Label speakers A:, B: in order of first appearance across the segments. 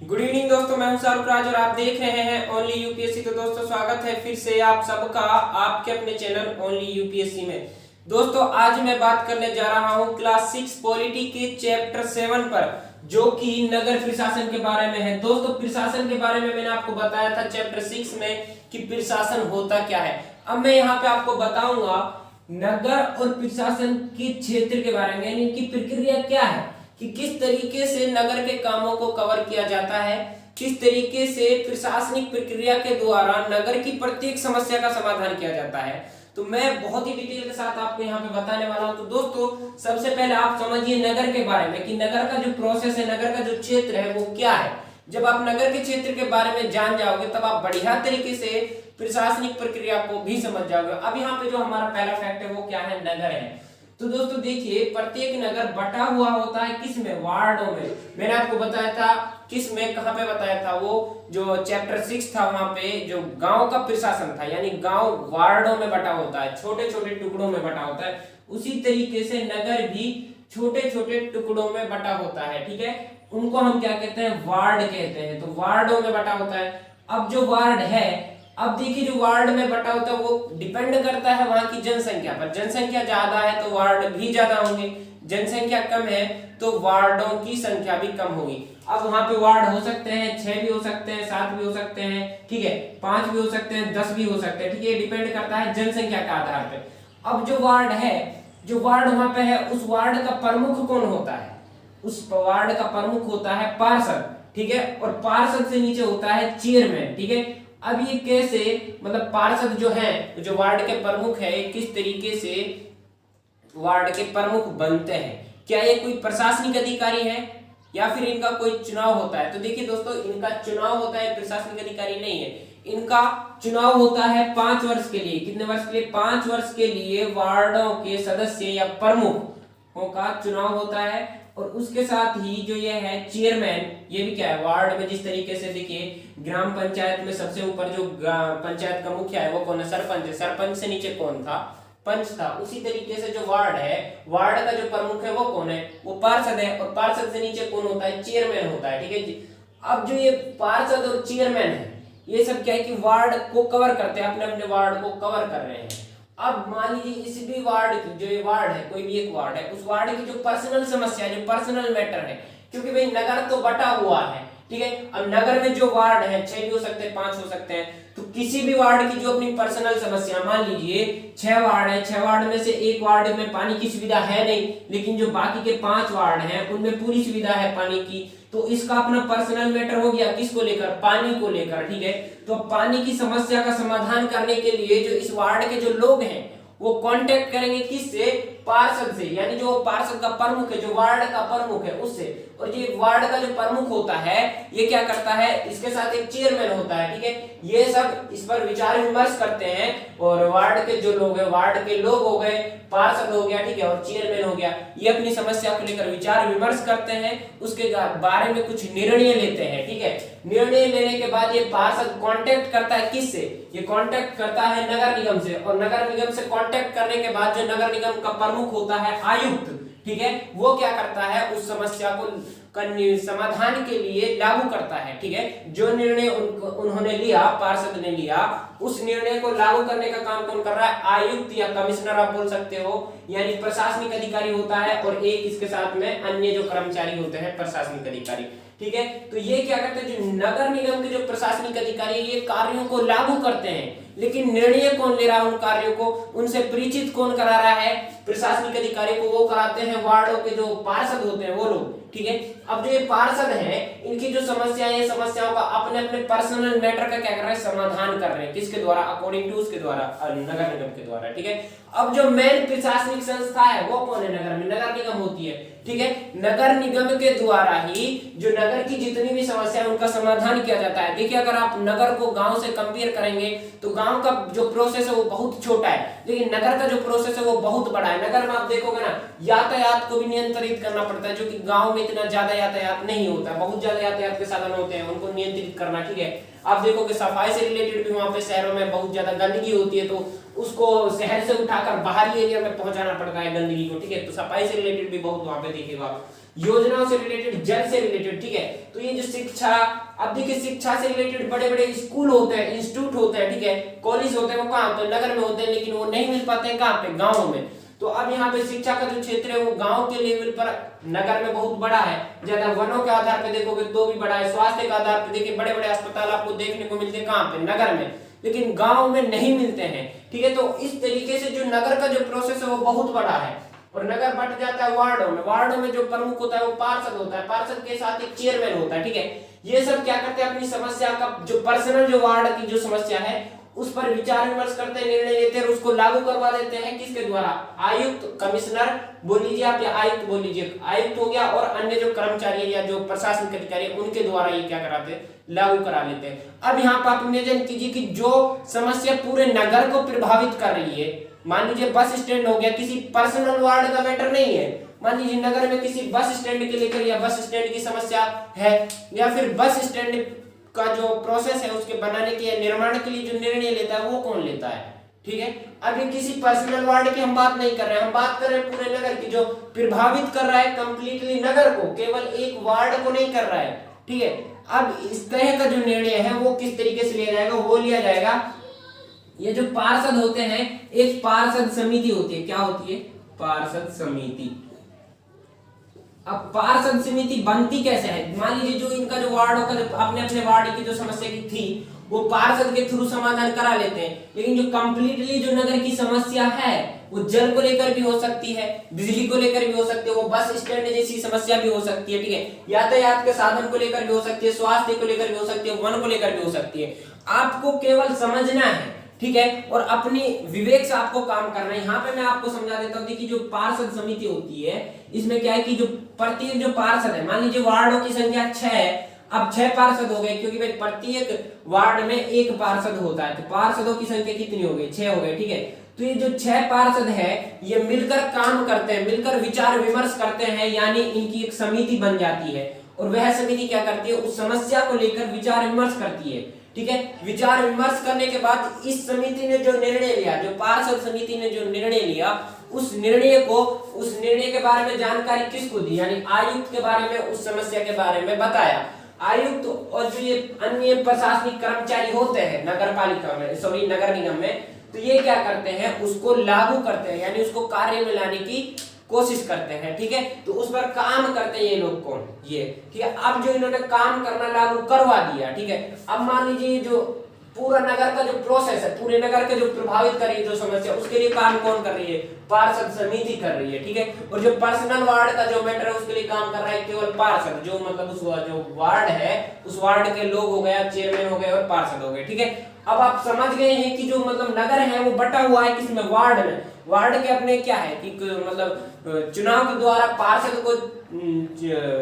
A: Good evening दोस्तों, मैं हूं शाहरुख राज और आप देख रहे हैं ओनली यूपीएससी। तो दोस्तों स्वागत है फिर से आप सबका आपके अपने चैनल ओनली यूपीएससी में। दोस्तों आज मैं बात करने जा रहा हूं क्लास 6 पॉलिटी के चैप्टर 7 पर, जो कि नगर प्रशासन के बारे में है। दोस्तों प्रशासन के बारे में मैंने आपको बताया था चैप्टर 6 में कि प्रशासन होता क्या है। अब मैं यहाँ पे आपको बताऊंगा नगर और प्रशासन के क्षेत्र के बारे में, यानी इनकी प्रक्रिया क्या है कि किस तरीके से नगर के कामों को कवर किया जाता है, किस तरीके से प्रशासनिक प्रक्रिया के द्वारा नगर की प्रत्येक समस्या का समाधान किया जाता है। तो मैं बहुत ही डिटेल के साथ आपको यहाँ पे बताने वाला हूँ। तो दोस्तों सबसे पहले आप समझिए नगर के बारे में कि नगर का जो प्रोसेस है, नगर का जो क्षेत्र है वो क्या है। जब आप नगर के क्षेत्र के बारे में जान जाओगे तब आप बढ़िया तरीके से प्रशासनिक प्रक्रिया को भी समझ जाओगे। अब यहाँ पे जो हमारा पहला फैक्ट है वो क्या है, नगर है। तो दोस्तों देखिए प्रत्येक नगर बटा हुआ होता है किस में, वार्डों में। मैंने आपको बताया था किस में, कहां पे बताया था, वो जो चैप्टर 6 था वहां पे जो गांव का प्रशासन था, यानी गांव वार्डों में बटा होता है, छोटे छोटे टुकड़ों में बटा होता है। उसी तरीके से नगर भी छोटे छोटे टुकड़ों में बटा होता है, ठीक है। उनको हम क्या कहते हैं, वार्ड कहते हैं। तो वार्डों में बटा होता है। अब जो वार्ड है, अब देखिए जो वार्ड में बटा होता है वो डिपेंड करता है वहां की जनसंख्या पर। जनसंख्या ज्यादा है तो वार्ड भी ज्यादा होंगे, जनसंख्या कम है तो वार्डों की संख्या भी कम होगी। अब वहां पे वार्ड हो सकते हैं 6 भी हो सकते हैं, 7 भी हो सकते हैं, ठीक है, 5 भी हो सकते हैं, 10 भी हो सकते हैं, ठीक है। डिपेंड करता है जनसंख्या के आधार पे। अब जो वार्ड है, जो वार्ड वहां पे है, उस वार्ड का प्रमुख कौन होता है, उस वार्ड का प्रमुख होता है पार्षद, ठीक है। और पार्षद से नीचे होता है चेयरमैन, ठीक है। अब ये कैसे, मतलब पार्षद जो है, जो वार्ड के प्रमुख है, किस तरीके से वार्ड के प्रमुख बनते हैं। क्या ये कोई प्रशासनिक अधिकारी है या फिर इनका कोई चुनाव होता है। तो देखिए दोस्तों इनका चुनाव होता है, प्रशासनिक अधिकारी नहीं है। इनका चुनाव होता है 5 वर्ष के लिए। कितने वर्ष के लिए, 5 वर्ष के लिए वार्डों के सदस्य या प्रमुखों का चुनाव होता है। और उसके साथ ही जो ये है चेयरमैन, ये भी क्या है, वार्ड में जिस तरीके से देखिए ग्राम पंचायत में सबसे ऊपर जो पंचायत का मुखिया है वो कौन है, सरपंच है। सरपंच से नीचे कौन था, पंच था। उसी तरीके से जो वार्ड है, वार्ड का जो प्रमुख है वो कौन है, वो पार्षद है। और पार्षद से नीचे कौन होता है, चेयरमैन होता है, ठीक है जी। अब जो ये पार्षद और चेयरमैन है, ये सब क्या है कि वार्ड को कवर करते हैं, अपने अपने वार्ड को कवर कर रहे हैं। अब मान लीजिए इस भी वार्ड की, जो ये वार्ड है, कोई भी एक वार्ड है, उस वार्ड की जो पर्सनल समस्या, जो पर्सनल मैटर है, क्योंकि भाई नगर तो बटा हुआ है, ठीक है। अब नगर में जो वार्ड है 6 भी हो सकते हैं, 5 हो सकते हैं। तो किसी भी वार्ड की जो अपनी पर्सनल समस्या, मान लीजिए 6 वार्ड है, 6 वार्ड में से एक वार्ड में पानी की सुविधा है नहीं, लेकिन जो बाकी के 5 वार्ड हैं उनमें पूरी सुविधा है पानी की। तो इसका अपना पर्सनल मैटर हो गया, किसको लेकर, पानी को लेकर, ठीक है। तो पानी की समस्या का समाधान करने के लिए जो इस वार्ड के जो लोग हैं वो कांटेक्ट करेंगे किससे, पार्षद से, यानी जो पार्षद का प्रमुख है, जो वार्ड का प्रमुख है उससे। और ये वार्ड का जो प्रमुख होता है ये क्या करता है, इसके साथ एक चेयरमैन होता है, ठीक है। ये सब इस पर विचार विमर्श करते हैं और वार्ड के जो लोग हैं, वार्ड के लोग हो गए, पार्षद हो गया, ठीक है, और चेयरमैन हो गया, ये अपनी समस्या को लेकर विचार विमर्श करते हैं, उसके बारे में कुछ निर्णय लेते हैं, ठीक है। निर्णय लेने के बाद ये पार्षद कांटेक्ट करता है किससे, ये कांटेक्ट करता है नगर निगम से। और नगर निगम से कांटेक्ट करने के बाद जो नगर निगम का प्रमुख होता है आयुक्त, ठीक है, वो क्या करता है, उस समस्या को समाधान के लिए लागू करता है, ठीक है। जो निर्णय उन्होंने लिया, पार्षद ने लिया, उस निर्णय को लागू करने का काम कौन कर रहा है, आयुक्त या कमिश्नर आप बोल सकते हो, यानी प्रशासनिक अधिकारी होता है। और एक इसके साथ में अन्य जो कर्मचारी होते हैं प्रशासनिक अधिकारी, ठीक है। तो ये क्या करते हैं, जो नगर निगम के जो प्रशासनिक अधिकारी ये कार्यों को लागू करते हैं, लेकिन निर्णय कौन ले रहा है उन कार्यों को, उनसे परिचित कौन करा रहा है, प्रशासनिक अधिकारी को वो कराते हैं वार्डों के जो पार्षद होते हैं वो लोग, ठीक है। अब जो ये पार्षद है इनकी जो समस्याएं हैं, समस्याओं का अपने अपने पर्सनल मैटर का क्या कर रहे हैं, समाधान कर रहे हैं, किसके द्वारा, अकॉर्डिंग टू उसके द्वारा, नगर निगम के द्वारा, ठीक है। अब जो मेन प्रशासनिक संस्था है वो कौन है, नगर में नगर निगम होती है, ठीक है। नगर निगम के द्वारा ही जो नगर की जितनी भी समस्या है उनका समाधान किया जाता है। देखिए अगर आप नगर को गांव से कंपेयर करेंगे तो गांव का जो प्रोसेस है वो बहुत छोटा है, लेकिन नगर का जो प्रोसेस है वो बहुत बड़ा है। है। नगर में आप देखोगे ना, यातायात को भी नियंत्रित करना पड़ता है, जो कि गांव में इतना ज्यादा यातायात नहीं होता है, बहुत ज्यादा यातायात के साधन होते हैं, उनको नियंत्रित करना, ठीक है। आप देखोगे सफाई से रिलेटेड भी वहां पे शहरों में बहुत ज्यादा गंदगी होती है, तो उसको शहर से उठाकर बाहरी एरिया में पहुंचाना पड़ता है गंदगी को, ठीक है। तो सफाई से रिलेटेड भी बहुत वहां पे देखिएगा, योजनाओं से रिलेटेड, जल से रिलेटेड, ठीक है। तो ये जो शिक्षा, अब देखिए शिक्षा से रिलेटेड बड़े बड़े स्कूल होते हैं, इंस्टीट्यूट होते हैं, ठीक है, कॉलेज होते हैं, वो कहाँ होते हैं? नगर में होते हैं, लेकिन वो नहीं मिल पाते हैं कहाँ पे? गाँव में। तो अब यहाँ पे शिक्षा का जो क्षेत्र है वो गांव के लेवल पर नगर में बहुत बड़ा है, ज्यादा वनों के आधार पे देखोगे तो भी बड़ा है, स्वास्थ्य के आधार पे देखिए बड़े बड़े अस्पताल आपको देखने को मिलते हैं कहाँ पे? नगर में, लेकिन गांव में नहीं मिलते हैं, ठीक है। तो इस तरीके से जो नगर का जो प्रोसेस है वो बहुत बड़ा है, और नगर बट जाता है वार्डों में। वार्डों में जो प्रमुख होता है वो पार्षद होता है, पार्षद के साथ एक चेयरमैन होता है, ठीक है। ये सब क्या करते हैं? अपनी समस्या का जो पर्सनल जो वार्ड की जो समस्या है उस पर विचार विमर्श करते हैं, निर्णय लेते हैं और उसको लागू करवा देते हैं। किसके द्वारा? आयुक्त, कमिश्नर बोल लीजिए आप, या आयुक्त बोल लीजिए, आयुक्त हो गया, और अन्य जो कर्मचारी या जो प्रशासनिक अधिकारी उनके द्वारा ये क्या कराते हैं? लागू करा लेते हैं। अब यहाँ पर आप इमेजिन कीजिए कि जो समस्या पूरे नगर को प्रभावित कर रही है, मान लीजिए बस स्टैंड हो गया, किसी पर्सनल वार्ड का मैटर नहीं है, मान लीजिए नगर में किसी बस स्टैंड के लेकर या बस स्टैंड की समस्या है, या फिर बस स्टैंड का जो प्रोसेस है उसके बनाने के या निर्माण के लिए जो निर्णय लेता है वो कौन लेता है, ठीक है। अभी किसी पर्सनल वार्ड की हम बात नहीं कर रहे हैं, हम बात कर रहे हैं पूरे नगर की, जो प्रभावित कर रहा है कंप्लीटली नगर को, केवल एक वार्ड को नहीं कर रहा है, ठीक है। अब इस तरह का जो निर्णय है वो किस तरीके से लिया जाएगा? वो लिया जाएगा, ये जो पार्षद होते हैं, एक पार्षद समिति होती है, क्या होती है? पार्षद समिति। अब पार्षद समिति बनती कैसे है? मान लीजिए जो इनका जो वार्ड होगा, अपने अपने वार्ड की जो समस्या की थी वो पार्षद के थ्रू समाधान करा लेते हैं, लेकिन जो कंप्लीटली जो नगर की समस्या है वो जल को लेकर भी हो सकती है, बिजली को लेकर भी हो सकती है, वो बस स्टैंड जैसी समस्या भी हो सकती है, ठीक है, यातायात के साधन को लेकर भी हो सकती है, स्वास्थ्य को लेकर भी हो सकती है, वन को लेकर भी हो सकती है। आपको केवल समझना है, ठीक है, और अपनी विवेक से आपको काम करना है। यहाँ पे मैं आपको समझा देता हूँ, देखिए जो पार्षद समिति होती है इसमें क्या है कि जो प्रत्येक जो पार्षद है, मान लीजिए वार्डों की संख्या 6 है, अब 6 पार्षद हो गए, क्योंकि भाई प्रत्येक वार्ड में एक पार्षद होता है, तो पार्षदों की संख्या कितनी हो गई? 6 हो गए, ठीक है। तो ये जो 6 पार्षद है ये मिलकर काम करते हैं, मिलकर विचार विमर्श करते हैं, यानी इनकी एक समिति बन जाती है, और वह समिति क्या करती है? उस समस्या को लेकर विचार विमर्श करती है, ठीक है। विचार विमर्श करने के बाद इस समिति ने जो निर्णय लिया, जो पार्षद समिति ने जो निर्णय लिया, उस निर्णय के बारे में जानकारी किसको दी? यानी आयुक्त के बारे में, उस समस्या के बारे में बताया। आयुक्त और जो ये अन्य प्रशासनिक कर्मचारी होते हैं नगर पालिका में, सॉरी नगर निगम में, तो ये क्या करते हैं? उसको लागू करते हैं, यानी उसको कार्य में लाने की कोशिश करते हैं, ठीक है। तो उस पर काम करते हैं ये लोग, कौन? ये, ठीक है। अब जो इन्होंने काम करना लागू करवा दिया, ठीक है, अब मान लीजिए जो पूरा नगर का जो प्रोसेस है, पूरे नगर के जो प्रभावित कर रही है जो समस्या, उसके लिए काम कौन कर रही है? पार्षद समिति कर रही है, ठीक है। और जो पर्सनल वार्ड का जो मैटर है उसके लिए काम कर रहा है केवल पार्षद, जो मतलब उस जो वार्ड है उस वार्ड के लोग हो गया, चेयरमैन हो गए और पार्षद हो गए, ठीक है। अब आप समझ गए हैं कि जो मतलब नगर है वो बटा हुआ है किसमें? वार्ड में। वार्ड के अपने क्या है कि मतलब चुनाव के द्वारा पार्षद को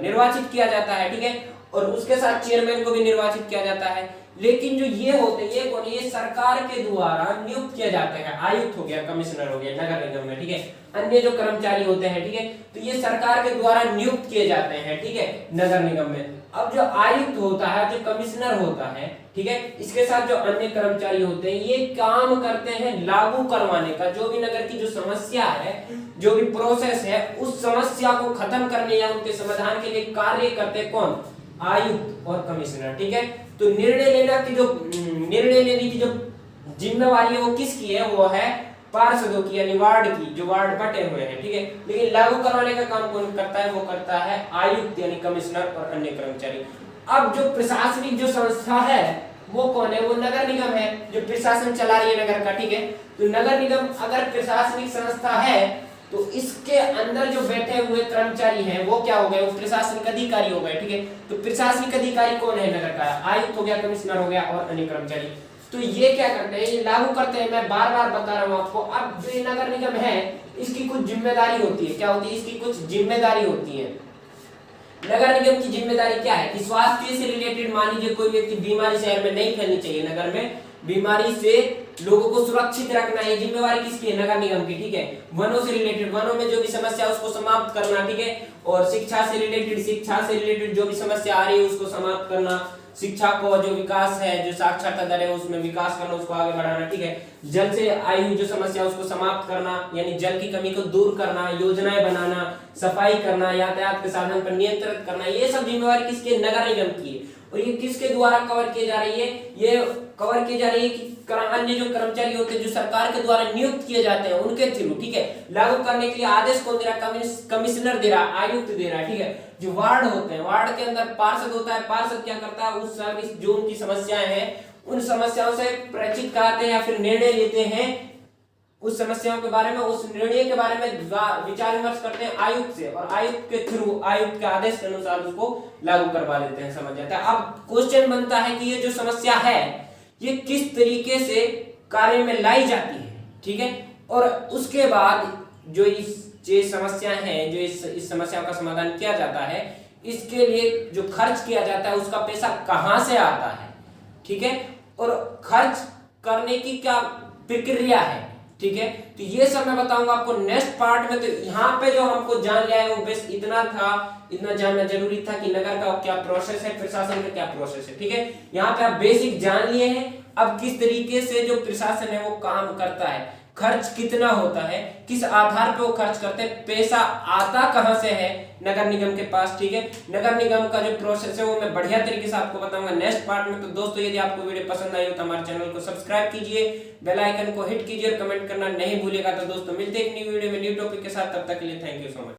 A: निर्वाचित किया जाता है, ठीक है, और उसके साथ चेयरमैन को भी निर्वाचित किया जाता है। लेकिन जो ये होते हैं, ये कौन? ये सरकार के द्वारा नियुक्त किए जाते हैं, आयुक्त हो गया, कमिश्नर हो गया नगर निगम में, ठीक है, अन्य जो कर्मचारी होते हैं, ठीक है, तो ये सरकार के द्वारा नियुक्त किए जाते हैं, ठीक है, नगर निगम में। अब जो आयुक्त होता है, जो कमिश्नर होता है, ठीक है, इसके साथ जो अन्य कर्मचारी होते हैं, ये काम करते हैं लागू करवाने का, जो भी नगर की जो समस्या है, जो भी प्रोसेस है, उस समस्या को खत्म करने या उनके समाधान के लिए कार्य करते कौन? आयुक्त और कमिश्नर, ठीक है। तो निर्णय लेने की जो जिम्मेवारी है वो किसकी है? वो है पार्षदों की, यानी वार्ड की, जो वार्ड बटे हुए हैं, ठीक है। लेकिन लागू करवाने का काम कौन करता है? वो करता है आयुक्त, यानी कमिश्नर और अन्य कर्मचारी। अब जो प्रशासनिक जो संस्था है वो कौन है? वो नगर निगम है, जो प्रशासन चला रही है नगर का, ठीक है। तो नगर निगम अगर प्रशासनिक संस्था है तो इसके अंदर जो बैठे हुए कर्मचारी हैं वो क्या हो गए? वो प्रशासनिक अधिकारी हो गए, ठीक है। तो प्रशासनिक अधिकारी कौन है नगर का? आयुक्त हो गया, कमिश्नर हो गया और अन्य कर्मचारी। तो ये क्या करते हैं? ये लागू करते हैं। मैं बार बार बता रहा हूँ आपको। अब जो ये नगर निगम है इसकी कुछ जिम्मेदारी होती है। क्या होती है? इसकी कुछ जिम्मेदारी होती है। नगर निगम की जिम्मेदारी क्या है कि स्वास्थ्य से रिलेटेड, मान लीजिए कोई व्यक्ति बीमारी शहर में नहीं फैलनी चाहिए, नगर में बीमारी से लोगों को सुरक्षित रखना, ये जिम्मेवारी किसकी है? नगर निगम की, ठीक है। वनों से रिलेटेड, वनों में जो भी समस्या है उसको समाप्त करना, ठीक है। और शिक्षा से रिलेटेड जो भी समस्या आ रही है उसको समाप्त करना, शिक्षा को जो विकास है, जो साक्षरता दर है उसमें विकास करना, उसको आगे बढ़ाना, ठीक है। जल से आई जो समस्या उसको समाप्त करना, यानी जल की कमी को दूर करना, योजनाएं बनाना, सफाई करना, यातायात के साधन पर नियंत्रण करना, ये सब जिम्मेवारी किसके? नगर निगम की है। और ये किसके द्वारा कवर की जा रही है? ये कवर की जा रही है कि अन्य जो कर्मचारी होते हैं जो सरकार के द्वारा नियुक्त किए जाते हैं उनके थ्रू, ठीक है। लागू करने के लिए आदेश कौन दे रहा है? कमिश्नर दे रहा है, आयुक्त दे रहा है, ठीक है। जो वार्ड होते हैं, वार्ड के अंदर पार्षद होता है, पार्षद क्या करता है? उस सर्विस जो उनकी समस्याएं हैं उन समस्याओं से परिचित कराते हैं या फिर निर्णय लेते हैं उस समस्याओं के बारे में, उस निर्णय के बारे में विचार विमर्श करते हैं आयुक्त से, और आयुक्त के थ्रू, आयुक्त के आदेश के अनुसार उसको लागू करवा देते हैं, समझ जाता है। अब क्वेश्चन बनता है कि ये जो समस्या है ये किस तरीके से कार्य में लाई जाती है, ठीक है। और उसके बाद जो ये समस्या है, जो इस समस्या का समाधान किया जाता है, इसके लिए जो खर्च किया जाता है उसका पैसा कहां से आता है, ठीक है। और खर्च करने की क्या प्रक्रिया है, ठीक है। तो ये सब मैं बताऊंगा आपको नेक्स्ट पार्ट में। तो यहाँ पे जो हमको जान लिया है वो बस इतना था, इतना जानना जरूरी था कि नगर का क्या प्रोसेस है, प्रशासन का क्या प्रोसेस है, ठीक है। यहाँ पे आप बेसिक जान लिए हैं। अब किस तरीके से जो प्रशासन है वो काम करता है, खर्च कितना होता है, किस आधार पे वो खर्च करते हैं, पैसा आता कहां से है नगर निगम के पास, ठीक है। नगर निगम का जो प्रोसेस है वो मैं बढ़िया तरीके से आपको बताऊंगा नेक्स्ट पार्ट में। तो दोस्तों यदि आपको वीडियो पसंद आई हो तो हमारे चैनल को सब्सक्राइब कीजिए, बेल आइकन को हिट कीजिए और कमेंट करना नहीं भूलिएगा। तो दोस्तों मिलते हैं एक न्यू वीडियो में न्यू टॉपिक के साथ, तब तक के लिए थैंक यू सो मच।